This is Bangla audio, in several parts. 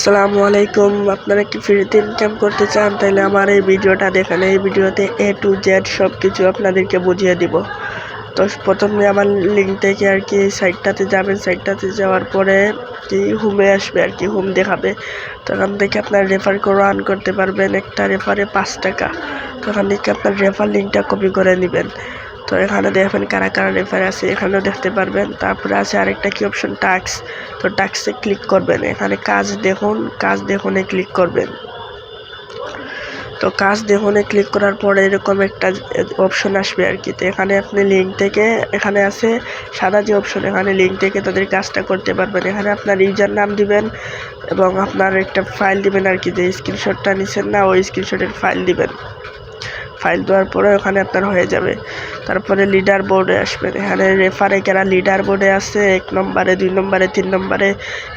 আসসালামু আলাইকুম। আপনারা কি ফ্রিতে ইনকাম করতে চান? তাহলে আমার এই ভিডিওটা দেখেন। এই ভিডিওতে A to Z সব কিছু আপনাদেরকে বুঝিয়ে দিব। তো প্রথমে আমার লিঙ্ক থেকে আর কি সাইটটাতে যাবেন। সাইটটাতে যাওয়ার পরে কি হোমে আসবে আর কি, হোম দেখাবে। তখন থেকে আপনার রেফার করে রান করতে পারবেন। একটা রেফারে 5 টাকা। তখন থেকে আপনার রেফার লিঙ্কটা কপি করে নেবেন। তো এখানে দেখবেন কারা কারা রেফার আছে, এখানেও দেখতে পারবেন। তারপরে আছে আরেকটা কি অপশন, টাস্ক। তো টাস্কে ক্লিক করবেন। এখানে কাজ দেখুনে ক্লিক করবেন। তো কাজ দেখুনে ক্লিক করার পরে এরকম একটা অপশন আসবে আর কি। তো এখানে আপনি লিঙ্ক থেকে, এখানে আছে সাদা যে অপশন, এখানে লিঙ্ক থেকে তাদের কাজটা করতে পারবেন। এখানে আপনার ইউজার নাম দিবেন এবং আপনার একটা ফাইল দিবেন আর কি, যে স্ক্রিনশটটা নিছেন না ওই স্ক্রিনশটের ফাইল দিবেন। ফাইল দেওয়ার পরে ওখানে আপনার হয়ে যাবে। তারপরে লিডার বোর্ডে আসবেন। এখানে রেফারে যারা লিডার বোর্ডে আছে 1 নম্বরে, 2 নম্বরে, 3 নম্বরে,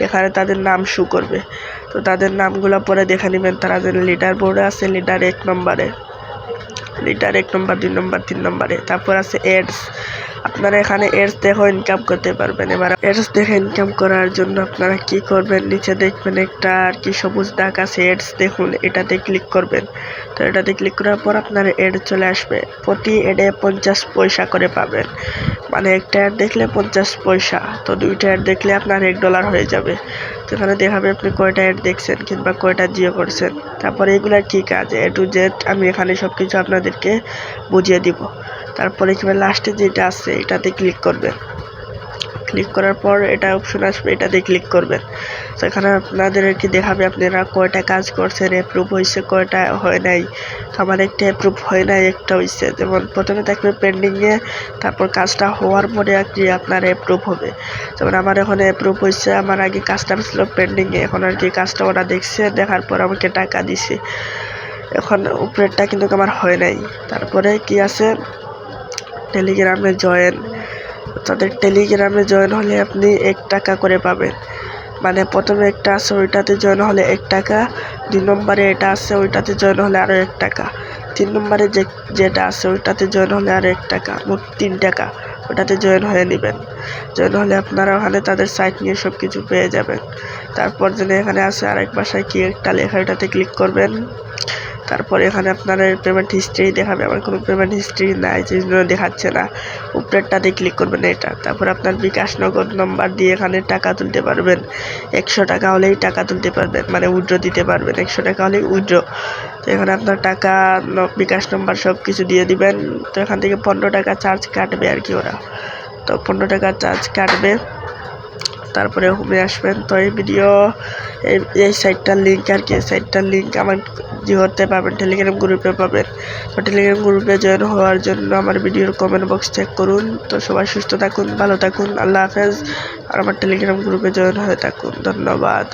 এখানে তাদের নাম শো করবে। তো তাদের নামগুলো পরে দেখে নেবেন, তারা যেন লিডার বোর্ডে আছে লিডার 1 নম্বরে, লিডার 1 নম্বর, 2 নম্বর, 3 নম্বরে। তারপর আছে এডস। আপনারা এখানে এডস দেখে ইনকাম করতে পারবেন। এবার এডস দেখে ইনকাম করার জন্য আপনারা কি করবেন, নিচে দেখবেন একটা আর কি সবুজ দাগ আছে, এডস দেখুন, এটাতে ক্লিক করবেন। তো এটাতে ক্লিক করার পর আপনার এড চলে আসবে। প্রতি এডে 50 পয়সা করে পাবেন, মানে একটা অ্যাড দেখলে 50 পয়সা। তো 2টা অ্যাড দেখলে আপনার $1 হয়ে যাবে। তো এখানে দেখাবে আপনি কয়টা অ্যাড দেখছেন কিংবা কয়টা জিও করছেন। তারপরে এগুলার কি কাজ A to Z আমি এখানে সব কিছু আপনাদেরকে বুঝিয়ে দিব। তারপরে এখানে লাস্টে যেটা আছে এটাতে ক্লিক করবেন। ক্লিক করার পর এটা অপশন আসবে, এটাতে ক্লিক করবেন। তো এখানে আপনাদের কি দেখাবে আপনারা কয়টা কাজ করছেন, অ্যাপ্রুভ হয়েছে, কয়টা হয় নাই। আমার একটা অ্যাপ্রুভ হয় নাই, একটা হয়েছে। যেমন প্রথমে থাকবে পেন্ডিংয়ে, তারপর কাজটা হওয়ার পরে আর কি আপনার অ্যাপ্রুভ হবে। যেমন আমার এখন অ্যাপ্রুভ হয়েছে, আমার আগে কাজটা ছিল পেন্ডিংয়ে, এখন আর কি কাজটা ওরা দেখছে, দেখার পর আমাকে টাকা দিছে। এখন উপরেরটা কিন্তু আমার হয় নাই। তারপরে কি আছে, টেলিগ্রামে জয়েন। তাদের টেলিগ্রামে জয়েন হলে আপনি 1 টাকা করে পাবেন। মানে প্রথমে একটা আছে ওইটাতে জয়েন হলে 1 টাকা, 2 নম্বরে এটা আছে ওইটাতে জয়েন হলে আরও 1 টাকা, 3 নম্বরে যেটা আছে ওইটাতে জয়েন হলে আরও 1 টাকা, মোট 3 টাকা। ওটাতে জয়েন হয়ে নেবেন। জয়েন হলে আপনারা ওখানে তাদের সাইট নিয়ে সব কিছু পেয়ে যাবেন। তারপর যেন এখানে আছে আরেক ভাষায় কি একটা লেখা, এটাতে ক্লিক করবেন। তারপরে এখানে আপনার পেমেন্ট হিস্ট্রি দেখাবে। আমার কোনো পেমেন্ট হিস্ট্রি নাই, সেই জন্য দেখাচ্ছে না। উপরেরটাতে ক্লিক করবেন এটা। তারপর আপনার বিকাশ নগদ নম্বর দিয়ে এখানে টাকা তুলতে পারবেন। 100 টাকা হলেই টাকা তুলতে পারবেন, মানে উইথড্র দিতে পারবেন। 100 টাকা হলেই উইথড্র। তো এখানে আপনার টাকা বিকাশ নম্বর সব কিছু দিয়ে দিবেন। তো এখান থেকে 15 টাকা চার্জ কাটবে আর কি ওরা। তো 15 টাকা চার্জ কাটবে। তারপরে হোমে আসবেন। তো এই সাইটটার লিঙ্ক আর কি, সাইটটার লিঙ্ক আমার জিওতে পাবেন, টেলিগ্রাম গ্রুপে পাবেন। তো টেলিগ্রাম গ্রুপে জয়েন হওয়ার জন্য আমার ভিডিওর কমেন্ট বক্স চেক করুন। তো সবাই সুস্থ থাকুন, ভালো থাকুন, আল্লাহ হাফেজ। আর আমার টেলিগ্রাম গ্রুপে জয়েন হয়ে থাকুন। ধন্যবাদ।